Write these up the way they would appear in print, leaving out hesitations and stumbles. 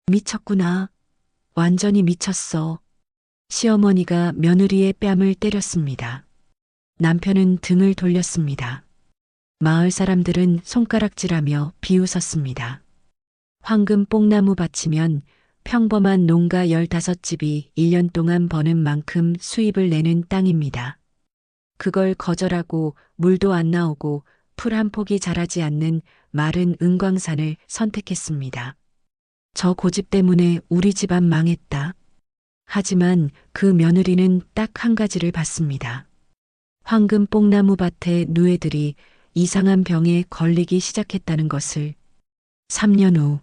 미쳤구나. 완전히 미쳤어. 시어머니가 며느리의 뺨을 때렸습니다. 남편은 등을 돌렸습니다. 마을 사람들은 손가락질하며 비웃었습니다. 황금 뽕나무 밭이면 평범한 농가 15집이 1년 동안 버는 만큼 수입을 내는 땅입니다. 그걸 거절하고 물도 안 나오고 풀 한 폭이 자라지 않는 마른 은광산을 선택했습니다. 저 고집 때문에 우리 집안 망했다. 하지만 그 며느리는 딱 한 가지를 받습니다. 황금 뽕나무 밭의 누에들이 이상한 병에 걸리기 시작했다는 것을. 3년 후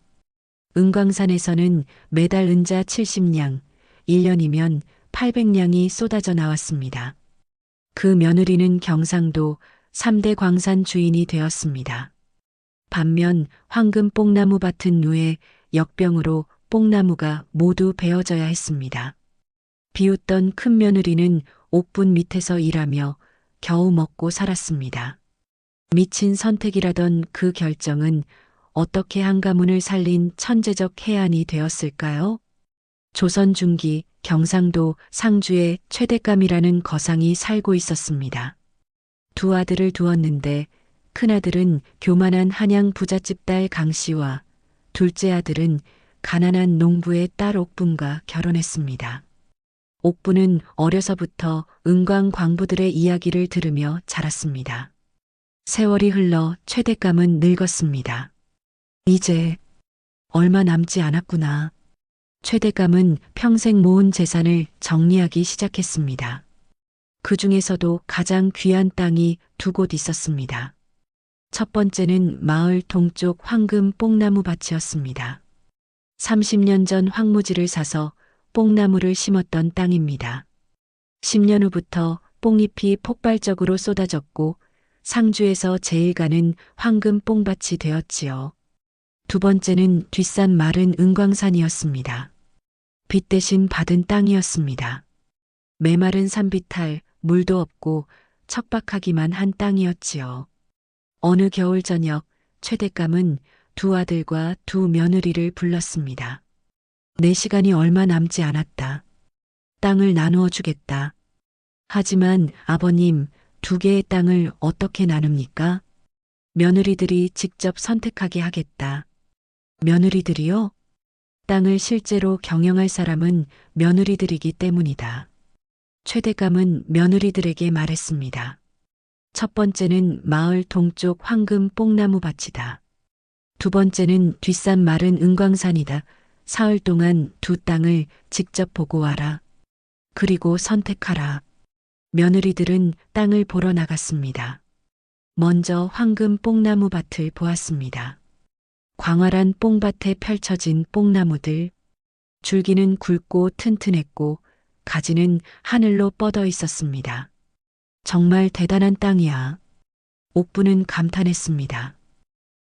은광산에서는 매달 은자 70냥, 1년이면 800냥이 쏟아져 나왔습니다. 그 며느리는 경상도 3대 광산 주인이 되었습니다. 반면 황금 뽕나무 밭은 누에 역병으로 뽕나무가 모두 베어져야 했습니다. 비웃던 큰 며느리는 옥분 밑에서 일하며 겨우 먹고 살았습니다. 미친 선택이라던 그 결정은 어떻게 한 가문을 살린 천재적 해안이 되었을까요? 조선 중기 경상도 상주에 최대감이라는 거상이 살고 있었습니다. 두 아들을 두었는데 큰아들은 교만한 한양 부잣집 딸 강씨와 둘째 아들은 가난한 농부의 딸 옥분과 결혼했습니다. 옥분은 어려서부터 은광 광부들의 이야기를 들으며 자랐습니다. 세월이 흘러 최대감은 늙었습니다. 이제 얼마 남지 않았구나. 최대감은 평생 모은 재산을 정리하기 시작했습니다. 그 중에서도 가장 귀한 땅이 두 곳 있었습니다. 첫 번째는 마을 동쪽 황금 뽕나무 밭이었습니다. 30년 전 황무지를 사서 뽕나무를 심었던 땅입니다. 10년 후부터 뽕잎이 폭발적으로 쏟아졌고 상주에서 제일 가는 황금 뽕밭이 되었지요. 두 번째는 뒷산 마른 은광산이었습니다. 빚 대신 받은 땅이었습니다. 메마른 산비탈, 물도 없고 척박하기만 한 땅이었지요. 어느 겨울 저녁 최대감은 두 아들과 두 며느리를 불렀습니다. 내 시간이 얼마 남지 않았다. 땅을 나누어 주겠다. 하지만 아버님, 두 개의 땅을 어떻게 나눕니까? 며느리들이 직접 선택하게 하겠다. 며느리들이요? 땅을 실제로 경영할 사람은 며느리들이기 때문이다. 최대감은 며느리들에게 말했습니다. 첫 번째는 마을 동쪽 황금 뽕나무 밭이다. 두 번째는 뒷산 마른 은광산이다. 사흘 동안 두 땅을 직접 보고 와라. 그리고 선택하라. 며느리들은 땅을 보러 나갔습니다. 먼저 황금 뽕나무 밭을 보았습니다. 광활한 뽕밭에 펼쳐진 뽕나무들, 줄기는 굵고 튼튼했고 가지는 하늘로 뻗어 있었습니다. 정말 대단한 땅이야. 옥부는 감탄했습니다.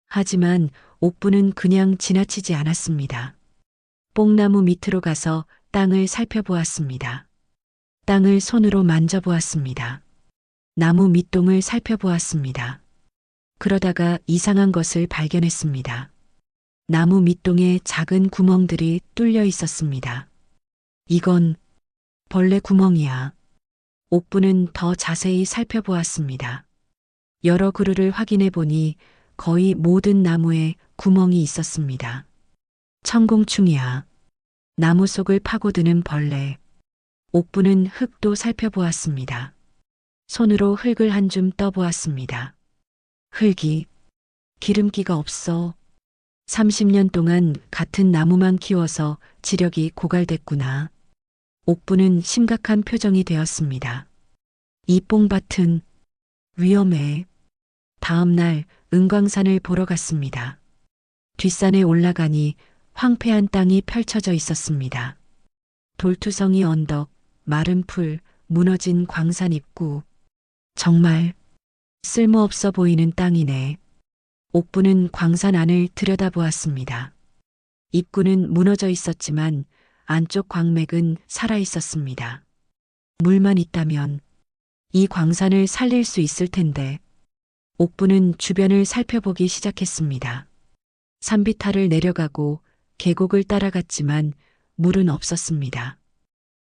하지만 옥부는 그냥 지나치지 않았습니다. 뽕나무 밑으로 가서 땅을 살펴보았습니다. 땅을 손으로 만져보았습니다. 나무 밑동을 살펴보았습니다. 그러다가 이상한 것을 발견했습니다. 나무 밑동에 작은 구멍들이 뚫려 있었습니다. 이건 벌레 구멍이야. 옥부는 더 자세히 살펴보았습니다. 여러 그루를 확인해 보니 거의 모든 나무에 구멍이 있었습니다. 천공충이야. 나무 속을 파고드는 벌레. 옥부는 흙도 살펴보았습니다. 손으로 흙을 한 줌 떠보았습니다. 흙이 기름기가 없어. 30년 동안 같은 나무만 키워서 지력이 고갈됐구나. 옥부는 심각한 표정이 되었습니다. 이 뽕밭은 위험해. 다음 날 은광산을 보러 갔습니다. 뒷산에 올라가니 황폐한 땅이 펼쳐져 있었습니다. 돌투성이 언덕, 마른 풀, 무너진 광산 입구. 정말 쓸모없어 보이는 땅이네. 옥부는 광산 안을 들여다보았습니다. 입구는 무너져 있었지만 안쪽 광맥은 살아 있었습니다. 물만 있다면 이 광산을 살릴 수 있을 텐데. 옥부는 주변을 살펴보기 시작했습니다. 산비탈을 내려가고 계곡을 따라갔지만 물은 없었습니다.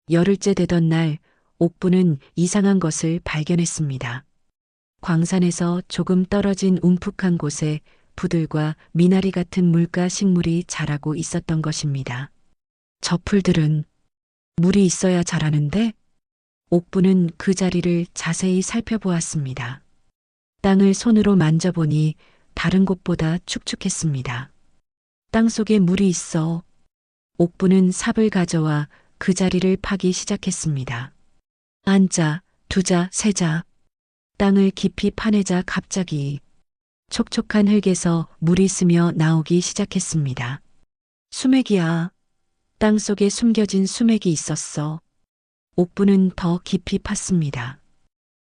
열흘째 되던 날 옥부는 이상한 것을 발견했습니다. 광산에서 조금 떨어진 움푹한 곳에 부들과 미나리 같은 물가 식물이 자라고 있었던 것입니다. 저 풀들은 물이 있어야 자라는데? 옥부는 그 자리를 자세히 살펴보았습니다. 땅을 손으로 만져보니 다른 곳보다 축축했습니다. 땅 속에 물이 있어. 옥부는 삽을 가져와 그 자리를 파기 시작했습니다. 한 자, 두 자, 세 자. 땅을 깊이 파내자 갑자기 촉촉한 흙에서 물이 스며 나오기 시작했습니다. 수맥이야. 땅 속에 숨겨진 수맥이 있었어. 옥부는 더 깊이 팠습니다.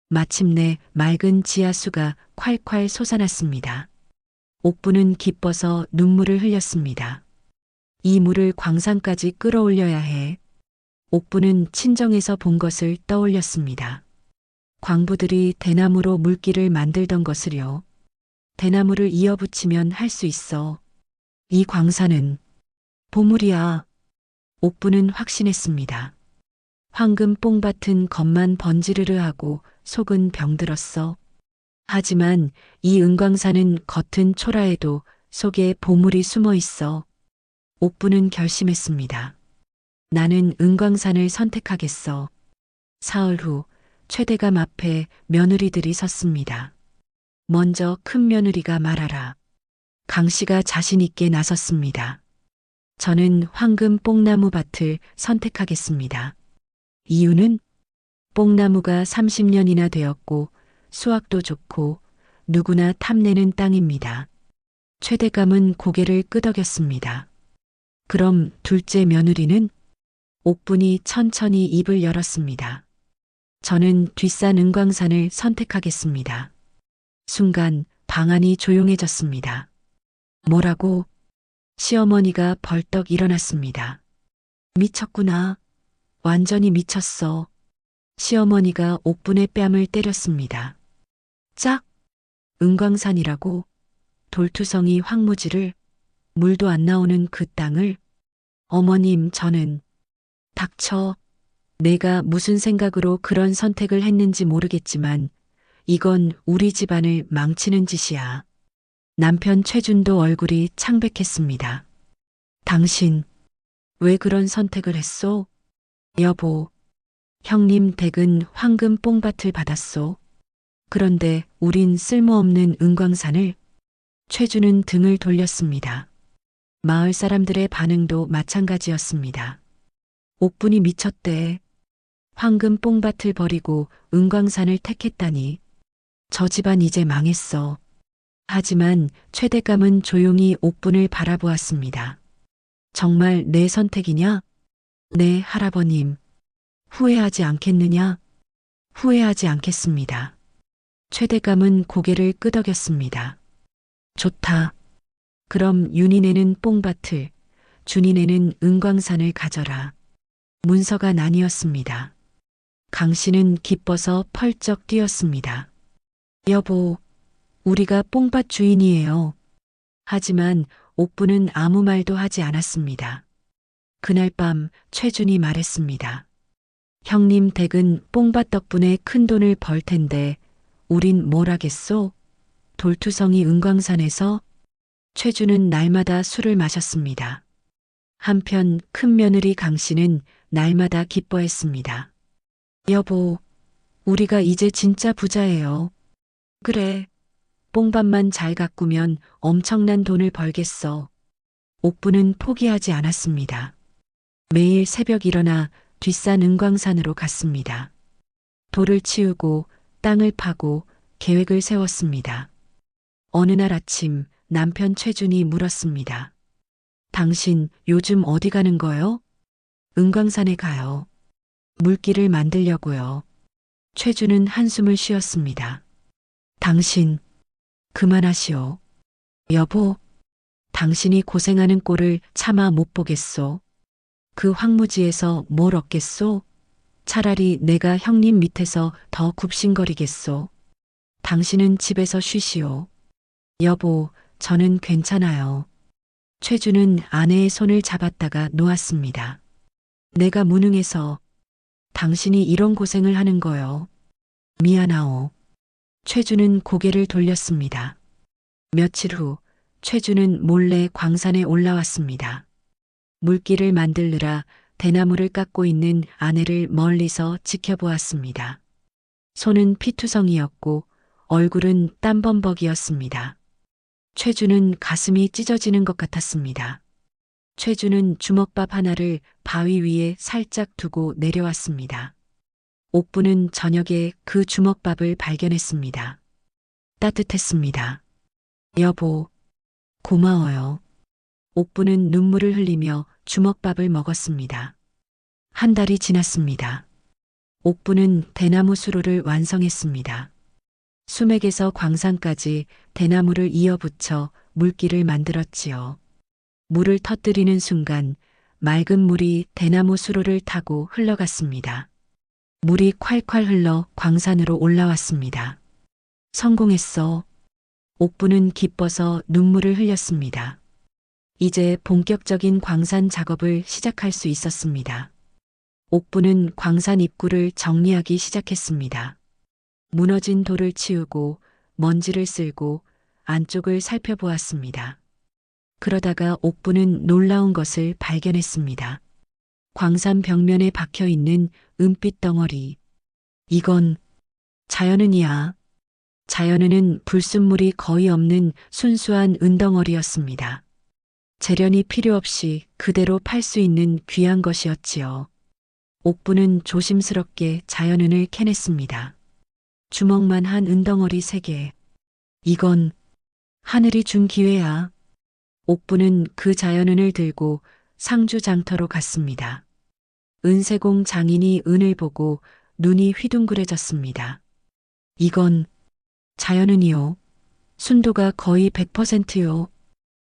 마침내 맑은 지하수가 콸콸 솟아났습니다. 옥부는 기뻐서 눈물을 흘렸습니다. 이 물을 광산까지 끌어올려야 해. 옥부는 친정에서 본 것을 떠올렸습니다. 광부들이 대나무로 물길을 만들던 것을요. 대나무를 이어붙이면 할 수 있어. 이 광산은 보물이야. 옥부는 확신했습니다. 황금 뽕밭은 겉만 번지르르 하고 속은 병들었어. 하지만 이 은광산은 겉은 초라해도 속에 보물이 숨어 있어. 옥부는 결심했습니다. 나는 은광산을 선택하겠어. 사흘 후 최대감 앞에 며느리들이 섰습니다. 먼저 큰 며느리가 말하라. 강 씨가 자신 있게 나섰습니다. 저는 황금 뽕나무 밭을 선택하겠습니다. 이유는 뽕나무가 30년이나 되었고 수확도 좋고 누구나 탐내는 땅입니다. 최대감은 고개를 끄덕였습니다. 그럼 둘째 며느리는? 옥분이 천천히 입을 열었습니다. 저는 뒷산 은광산을 선택하겠습니다. 순간 방 안이 조용해졌습니다. 뭐라고? 시어머니가 벌떡 일어났습니다. 미쳤구나. 완전히 미쳤어. 시어머니가 옥분의 뺨을 때렸습니다. 짝! 은광산이라고? 돌투성이 황무지를, 물도 안 나오는 그 땅을? 어머님, 저는. 닥쳐. 내가 무슨 생각으로 그런 선택을 했는지 모르겠지만 이건 우리 집안을 망치는 짓이야. 남편 최준도 얼굴이 창백했습니다. 당신, 왜 그런 선택을 했소? 여보, 형님 댁은 황금 뽕밭을 받았소. 그런데 우린 쓸모없는 은광산을. 최준은 등을 돌렸습니다. 마을 사람들의 반응도 마찬가지였습니다. 옥분이 미쳤대. 황금 뽕밭을 버리고 은광산을 택했다니. 저 집안 이제 망했어. 하지만 최대감은 조용히 옥분을 바라보았습니다. 정말 내 선택이냐? 네, 할아버님. 후회하지 않겠느냐? 후회하지 않겠습니다. 최대감은 고개를 끄덕였습니다. 좋다. 그럼 윤희네는 뽕밭을, 준희네는 은광산을 가져라. 문서가 나뉘었습니다. 강 씨는 기뻐서 펄쩍 뛰었습니다. 여보, 우리가 뽕밭 주인이에요. 하지만 옥부는 아무 말도 하지 않았습니다. 그날 밤 최준이 말했습니다. 형님 댁은 뽕밭 덕분에 큰 돈을 벌 텐데 우린 뭘 하겠소? 돌투성이 은광산에서? 최준은 날마다 술을 마셨습니다. 한편 큰 며느리 강 씨는 날마다 기뻐했습니다. 여보, 우리가 이제 진짜 부자예요. 그래, 뽕밭만 잘 가꾸면 엄청난 돈을 벌겠어. 옥부는 포기하지 않았습니다. 매일 새벽 일어나 뒷산 은광산으로 갔습니다. 돌을 치우고 땅을 파고 계획을 세웠습니다. 어느 날 아침 남편 최준이 물었습니다. 당신 요즘 어디 가는 거요? 은광산에 가요. 물길을 만들려고요. 최준은 한숨을 쉬었습니다. 당신, 그만하시오. 여보, 당신이 고생하는 꼴을 차마 못 보겠소. 그 황무지에서 뭘 얻겠소? 차라리 내가 형님 밑에서 더 굽신거리겠소. 당신은 집에서 쉬시오. 여보, 저는 괜찮아요. 최주는 아내의 손을 잡았다가 놓았습니다. 내가 무능해서 당신이 이런 고생을 하는 거요. 미안하오. 최주는 고개를 돌렸습니다. 며칠 후 최주는 몰래 광산에 올라왔습니다. 물길을 만들느라 대나무를 깎고 있는 아내를 멀리서 지켜보았습니다. 손은 피투성이었고 얼굴은 땀범벅이었습니다. 최주는 가슴이 찢어지는 것 같았습니다. 최주는 주먹밥 하나를 바위 위에 살짝 두고 내려왔습니다. 옥부는 저녁에 그 주먹밥을 발견했습니다. 따뜻했습니다. 여보, 고마워요. 옥부는 눈물을 흘리며 주먹밥을 먹었습니다. 한 달이 지났습니다. 옥부는 대나무 수로를 완성했습니다. 수맥에서 광산까지 대나무를 이어붙여 물길을 만들었지요. 물을 터뜨리는 순간 맑은 물이 대나무 수로를 타고 흘러갔습니다. 물이 콸콸 흘러 광산으로 올라왔습니다. 성공했어. 옥부는 기뻐서 눈물을 흘렸습니다. 이제 본격적인 광산 작업을 시작할 수 있었습니다. 옥부는 광산 입구를 정리하기 시작했습니다. 무너진 돌을 치우고 먼지를 쓸고 안쪽을 살펴보았습니다. 그러다가 옥부는 놀라운 것을 발견했습니다. 광산 벽면에 박혀 있는 은빛 덩어리. 이건 자연은이야. 자연은은 불순물이 거의 없는 순수한 은덩어리였습니다. 재련이 필요 없이 그대로 팔 수 있는 귀한 것이었지요. 옥부는 조심스럽게 자연은을 캐냈습니다. 주먹만 한 은덩어리 3개. 이건 하늘이 준 기회야. 옥부는 그 자연은을 들고 상주장터로 갔습니다. 은세공 장인이 은을 보고 눈이 휘둥그레졌습니다. 이건 자연은이요. 순도가 거의 100%요.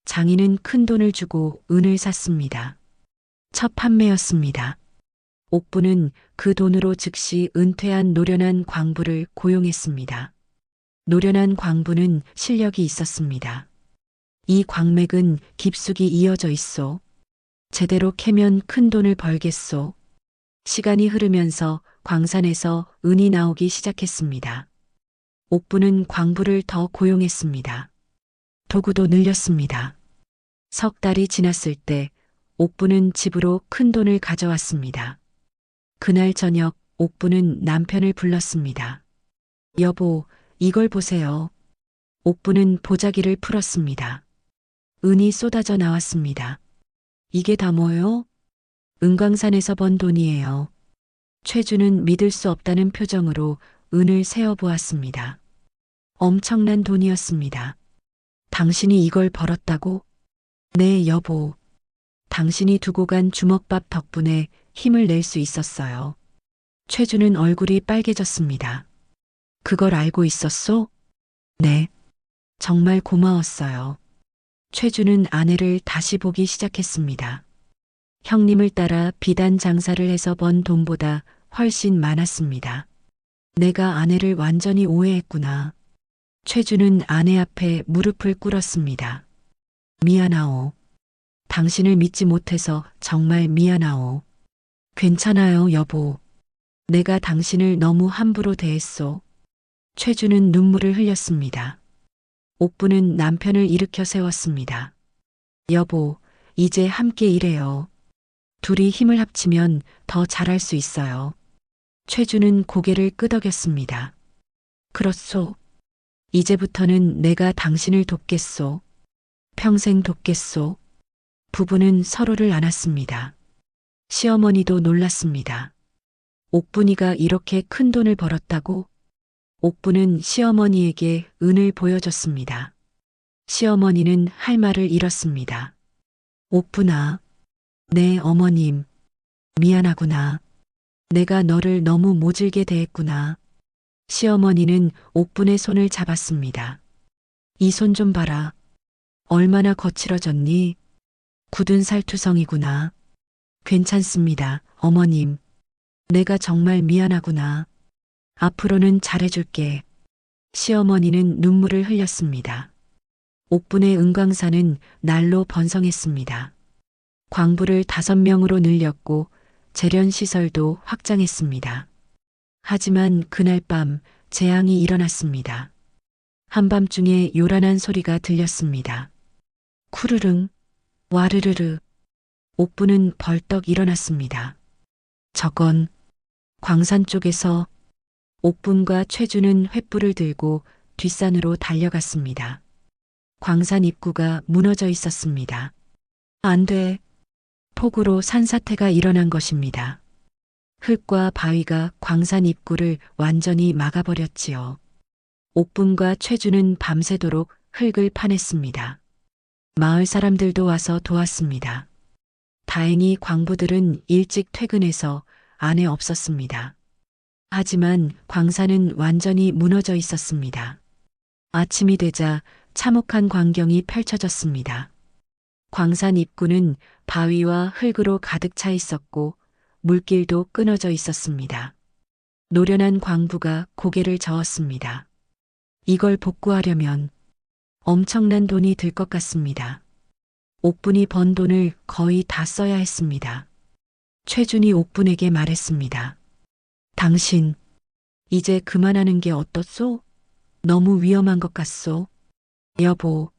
장인은 큰 돈을 주고 은을 샀습니다. 첫 판매였습니다. 옥부는 그 돈으로 즉시 은퇴한 노련한 광부를 고용했습니다. 노련한 광부는 실력이 있었습니다. 이 광맥은 깊숙이 이어져 있소. 제대로 캐면 큰 돈을 벌겠소. 시간이 흐르면서 광산에서 은이 나오기 시작했습니다. 옥부는 광부를 더 고용했습니다. 도구도 늘렸습니다. 석 달이 지났을 때 옥부는 집으로 큰 돈을 가져왔습니다. 그날 저녁 옥부는 남편을 불렀습니다. 여보, 이걸 보세요. 옥부는 보자기를 풀었습니다. 은이 쏟아져 나왔습니다. 이게 다 뭐요? 은광산에서 번 돈이에요. 최주는 믿을 수 없다는 표정으로 은을 세어보았습니다. 엄청난 돈이었습니다. 당신이 이걸 벌었다고? 네, 여보. 당신이 두고 간 주먹밥 덕분에 힘을 낼 수 있었어요. 최주는 얼굴이 빨개졌습니다. 그걸 알고 있었소? 네. 정말 고마웠어요. 최주는 아내를 다시 보기 시작했습니다. 형님을 따라 비단 장사를 해서 번 돈보다 훨씬 많았습니다. 내가 아내를 완전히 오해했구나. 최주는 아내 앞에 무릎을 꿇었습니다. 미안하오. 당신을 믿지 못해서 정말 미안하오. 괜찮아요, 여보. 내가 당신을 너무 함부로 대했소. 최주는 눈물을 흘렸습니다. 옥부는 남편을 일으켜 세웠습니다. 여보, 이제 함께 일해요. 둘이 힘을 합치면 더 잘할 수 있어요. 최주는 고개를 끄덕였습니다. 그렇소. 이제부터는 내가 당신을 돕겠소. 평생 돕겠소. 부부는 서로를 안았습니다. 시어머니도 놀랐습니다. 옥분이가 이렇게 큰 돈을 벌었다고? 옥부는 시어머니에게 은을 보여줬습니다. 시어머니는 할 말을 잃었습니다. 옥분아, 네 어머님, 미안하구나. 내가 너를 너무 모질게 대했구나. 시어머니는 옥분의 손을 잡았습니다. 이 손 좀 봐라. 얼마나 거칠어졌니? 굳은 살투성이구나. 괜찮습니다, 어머님. 내가 정말 미안하구나. 앞으로는 잘해줄게. 시어머니는 눈물을 흘렸습니다. 옥분의 은광사는 날로 번성했습니다. 광부를 5명으로 늘렸고 재련시설도 확장했습니다. 하지만 그날 밤 재앙이 일어났습니다. 한밤중에 요란한 소리가 들렸습니다. 쿠르릉, 와르르르. 옥부는 벌떡 일어났습니다. 저건 광산 쪽에서. 옥분과 최주는 횃불을 들고 뒷산으로 달려갔습니다. 광산 입구가 무너져 있었습니다. 안 돼. 폭우로 산사태가 일어난 것입니다. 흙과 바위가 광산 입구를 완전히 막아버렸지요. 옥분과 최주는 밤새도록 흙을 파냈습니다. 마을 사람들도 와서 도왔습니다. 다행히 광부들은 일찍 퇴근해서 안에 없었습니다. 하지만 광산은 완전히 무너져 있었습니다. 아침이 되자 참혹한 광경이 펼쳐졌습니다. 광산 입구는 바위와 흙으로 가득 차 있었고 물길도 끊어져 있었습니다. 노련한 광부가 고개를 저었습니다. 이걸 복구하려면 엄청난 돈이 들 것 같습니다. 옥분이 번 돈을 거의 다 써야 했습니다. 최준이 옥분에게 말했습니다. 당신, 이제 그만하는 게 어떻소? 너무 위험한 것 같소. 여보,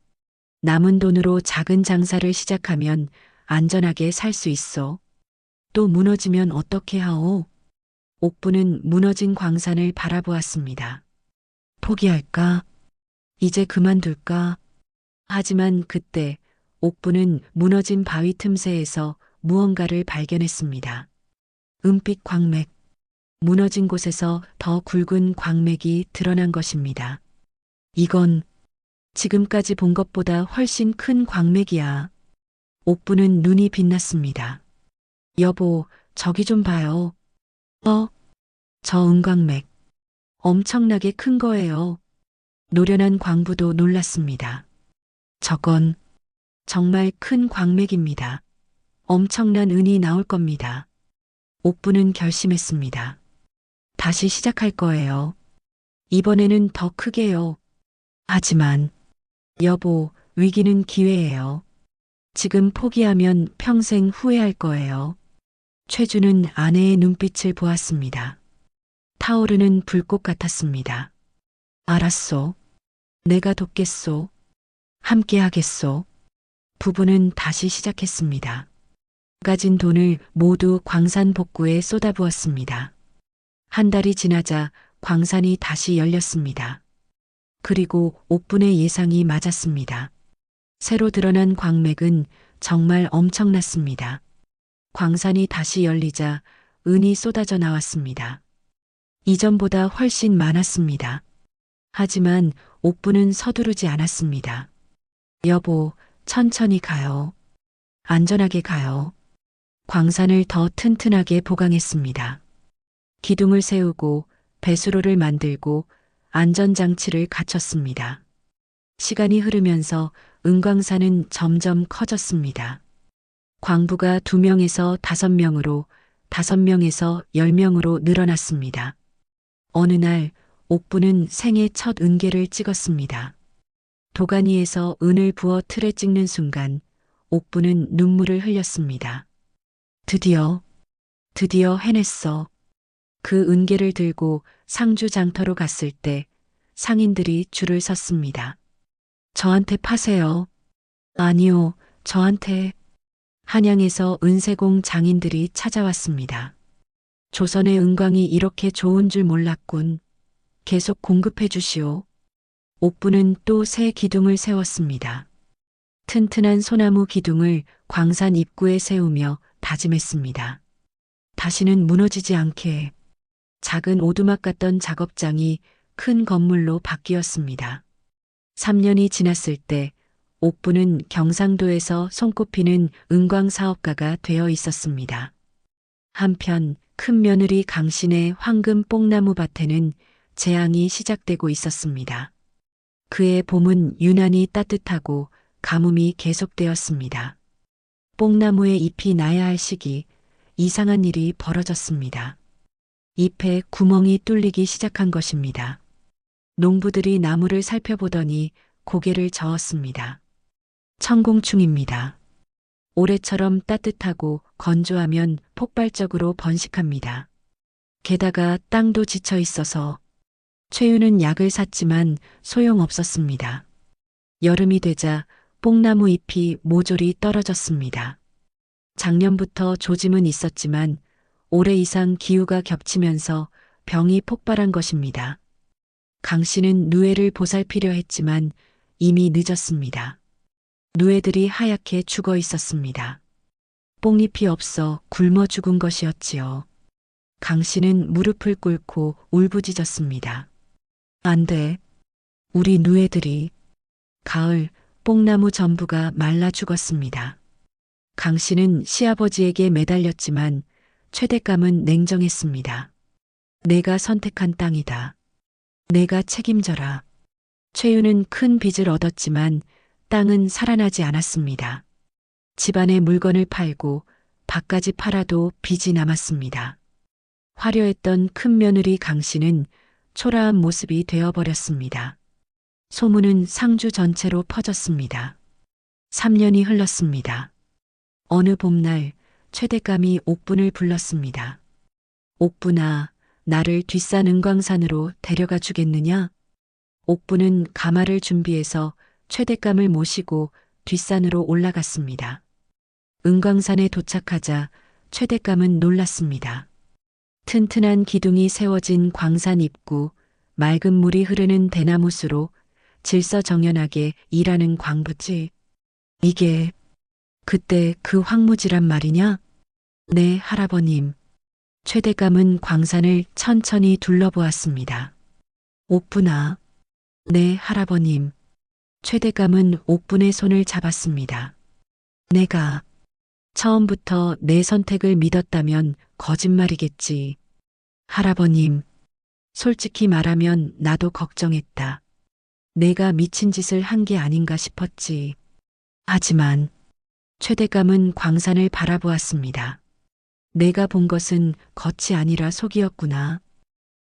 남은 돈으로 작은 장사를 시작하면 안전하게 살 수 있어. 또 무너지면 어떻게 하오? 옥부는 무너진 광산을 바라보았습니다. 포기할까? 이제 그만둘까? 하지만 그때 옥부는 무너진 바위 틈새에서 무언가를 발견했습니다. 은빛 광맥. 무너진 곳에서 더 굵은 광맥이 드러난 것입니다. 이건 지금까지 본 것보다 훨씬 큰 광맥이야. 옥부는 눈이 빛났습니다. 여보, 저기 좀 봐요. 저 은광맥. 엄청나게 큰 거예요. 노련한 광부도 놀랐습니다. 저건 정말 큰 광맥입니다. 엄청난 은이 나올 겁니다. 옥부는 결심했습니다. 다시 시작할 거예요. 이번에는 더 크게요. 하지만 여보, 위기는 기회예요. 지금 포기하면 평생 후회할 거예요. 최주는 아내의 눈빛을 보았습니다. 타오르는 불꽃 같았습니다. 알았소. 내가 돕겠소. 함께 하겠소. 부부는 다시 시작했습니다. 가진 돈을 모두 광산 복구에 쏟아부었습니다. 한 달이 지나자 광산이 다시 열렸습니다. 그리고 옥분의 예상이 맞았습니다. 새로 드러난 광맥은 정말 엄청났습니다. 광산이 다시 열리자 은이 쏟아져 나왔습니다. 이전보다 훨씬 많았습니다. 하지만 옥분은 서두르지 않았습니다. 여보, 천천히 가요. 안전하게 가요. 광산을 더 튼튼하게 보강했습니다. 기둥을 세우고 배수로를 만들고 안전장치를 갖췄습니다. 시간이 흐르면서 은광산은 점점 커졌습니다. 광부가 2명에서 5명으로, 5명에서 10명으로 늘어났습니다. 어느 날 옥부는 생애 첫 은계를 찍었습니다. 도가니에서 은을 부어 틀에 찍는 순간 옥부는 눈물을 흘렸습니다. 드디어 해냈어. 그 은계를 들고 상주 장터로 갔을 때 상인들이 줄을 섰습니다. 저한테 파세요. 아니요, 저한테. 한양에서 은세공 장인들이 찾아왔습니다. 조선의 은광이 이렇게 좋은 줄 몰랐군. 계속 공급해 주시오. 옥부는 또 새 기둥을 세웠습니다. 튼튼한 소나무 기둥을 광산 입구에 세우며 다짐했습니다. 다시는 무너지지 않게. 작은 오두막 같던 작업장이 큰 건물로 바뀌었습니다. 3년이 지났을 때 옥부는 경상도에서 손꼽히는 은광 사업가가 되어 있었습니다. 한편 큰 며느리 강신의 황금 뽕나무 밭에는 재앙이 시작되고 있었습니다. 그의 봄은 유난히 따뜻하고 가뭄이 계속되었습니다. 뽕나무에 잎이 나야 할 시기 이상한 일이 벌어졌습니다. 잎에 구멍이 뚫리기 시작한 것입니다. 농부들이 나무를 살펴보더니 고개를 저었습니다. 천공충입니다. 올해처럼 따뜻하고 건조하면 폭발적으로 번식합니다. 게다가 땅도 지쳐 있어서 최유는 약을 샀지만 소용없었습니다. 여름이 되자 뽕나무 잎이 모조리 떨어졌습니다. 작년부터 조짐은 있었지만 올해 이상 기후가 겹치면서 병이 폭발한 것입니다. 강 씨는 누에를 보살피려 했지만 이미 늦었습니다. 누에들이 하얗게 죽어 있었습니다. 뽕잎이 없어 굶어 죽은 것이었지요. 강 씨는 무릎을 꿇고 울부짖었습니다. 안 돼. 우리 누에들이. 가을 뽕나무 전부가 말라 죽었습니다. 강 씨는 시아버지에게 매달렸지만 최대감은 냉정했습니다. 내가 선택한 땅이다. 내가 책임져라. 최유는 큰 빚을 얻었지만 땅은 살아나지 않았습니다. 집안의 물건을 팔고 밭까지 팔아도 빚이 남았습니다. 화려했던 큰 며느리 강 씨는 초라한 모습이 되어버렸습니다. 소문은 상주 전체로 퍼졌습니다. 3년이 흘렀습니다. 어느 봄날 최대감이 옥분을 불렀습니다. 옥분아, 나를 뒷산 은광산으로 데려가 주겠느냐? 옥분은 가마를 준비해서 최대감을 모시고 뒷산으로 올라갔습니다. 은광산에 도착하자 최대감은 놀랐습니다. 튼튼한 기둥이 세워진 광산 입구, 맑은 물이 흐르는 대나무수로 질서정연하게 일하는 광부지. 이게 그때 그 황무지란 말이냐? 네, 할아버님. 최대감은 광산을 천천히 둘러보았습니다. 옥분아. 네, 할아버님. 최대감은 옥분의 손을 잡았습니다. 내가 처음부터 내 선택을 믿었다면 거짓말이겠지. 할아버님, 솔직히 말하면 나도 걱정했다. 내가 미친 짓을 한 게 아닌가 싶었지. 하지만 최대감은 광산을 바라보았습니다. 내가 본 것은 겉이 아니라 속이었구나.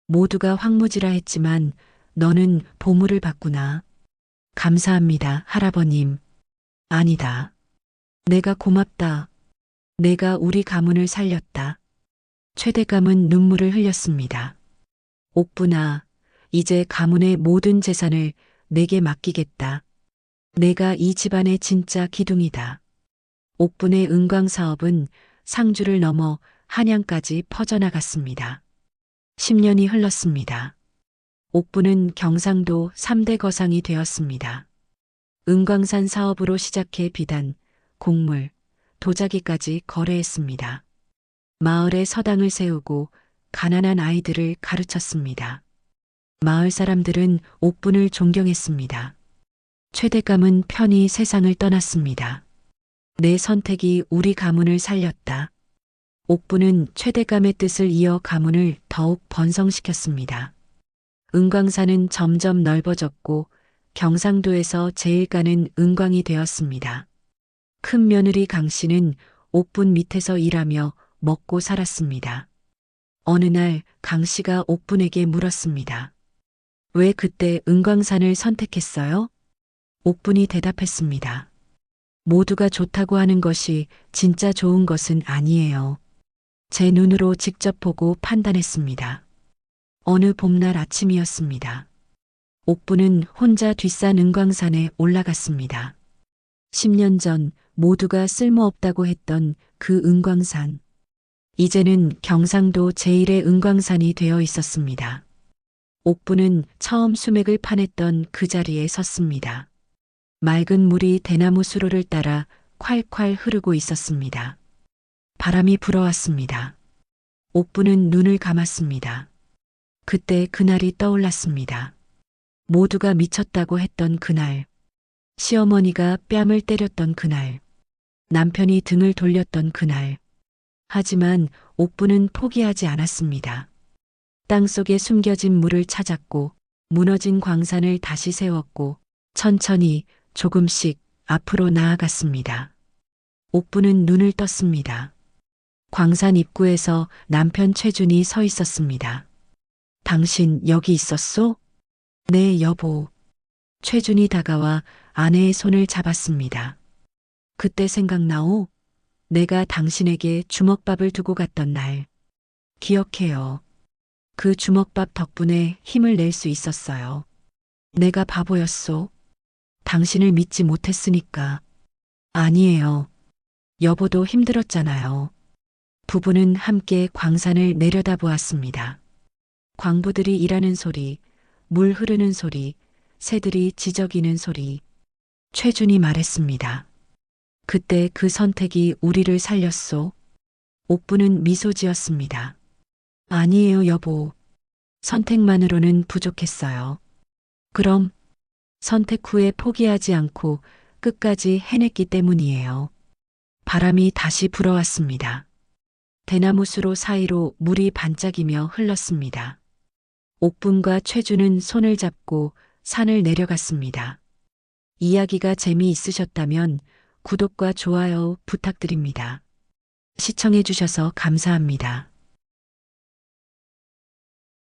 모두가 황무지라 했지만 너는 보물을 봤구나. 감사합니다, 할아버님. 아니다. 내가 고맙다. 내가 우리 가문을 살렸다. 최대감은 눈물을 흘렸습니다. 옥분아, 이제 가문의 모든 재산을 내게 맡기겠다. 내가 이 집안의 진짜 기둥이다. 옥분의 은광 사업은 상주를 넘어 한양까지 퍼져나갔습니다. 10년이 흘렀습니다. 옥분은 경상도 3대 거상이 되었습니다. 은광산 사업으로 시작해 비단, 곡물, 도자기까지 거래했습니다. 마을에 서당을 세우고 가난한 아이들을 가르쳤습니다. 마을 사람들은 옥분을 존경했습니다. 최대감은 편히 세상을 떠났습니다. 내 선택이 우리 가문을 살렸다. 옥분은 최대감의 뜻을 이어 가문을 더욱 번성시켰습니다. 은광산은 점점 넓어졌고 경상도에서 제일 가는 은광이 되었습니다. 큰 며느리 강 씨는 옥분 밑에서 일하며 먹고 살았습니다. 어느 날 강 씨가 옥분에게 물었습니다. 왜 그때 은광산을 선택했어요? 옥분이 대답했습니다. 모두가 좋다고 하는 것이 진짜 좋은 것은 아니에요. 제 눈으로 직접 보고 판단했습니다. 어느 봄날 아침이었습니다. 옥분은 혼자 뒷산 은광산에 올라갔습니다. 10년 전 모두가 쓸모없다고 했던 그 은광산. 이제는 경상도 제1의 은광산이 되어 있었습니다. 옥분은 처음 수맥을 파냈던 그 자리에 섰습니다. 맑은 물이 대나무 수로를 따라 콸콸 흐르고 있었습니다. 바람이 불어왔습니다. 옥분은 눈을 감았습니다. 그때 그날이 떠올랐습니다. 모두가 미쳤다고 했던 그날. 시어머니가 뺨을 때렸던 그날. 남편이 등을 돌렸던 그날. 하지만 옥분은 포기하지 않았습니다. 땅속에 숨겨진 물을 찾았고 무너진 광산을 다시 세웠고 천천히 조금씩 앞으로 나아갔습니다. 옥분은 눈을 떴습니다. 광산 입구에서 남편 최준이 서 있었습니다. 당신 여기 있었소? 네, 여보. 최준이 다가와 아내의 손을 잡았습니다. 그때 생각나오. 내가 당신에게 주먹밥을 두고 갔던 날. 기억해요. 그 주먹밥 덕분에 힘을 낼 수 있었어요. 내가 바보였소. 당신을 믿지 못했으니까. 아니에요. 여보도 힘들었잖아요. 부부는 함께 광산을 내려다보았습니다. 광부들이 일하는 소리, 물 흐르는 소리, 새들이 지저귀는 소리. 최준이 말했습니다. 그때 그 선택이 우리를 살렸소. 옥부는 미소 지었습니다. 아니에요, 여보. 선택만으로는 부족했어요. 그럼 선택 후에 포기하지 않고 끝까지 해냈기 때문이에요. 바람이 다시 불어왔습니다. 대나무 수로 사이로 물이 반짝이며 흘렀습니다. 옥분과 최주는 손을 잡고 산을 내려갔습니다. 이야기가 재미있으셨다면 구독과 좋아요 부탁드립니다. 시청해주셔서 감사합니다.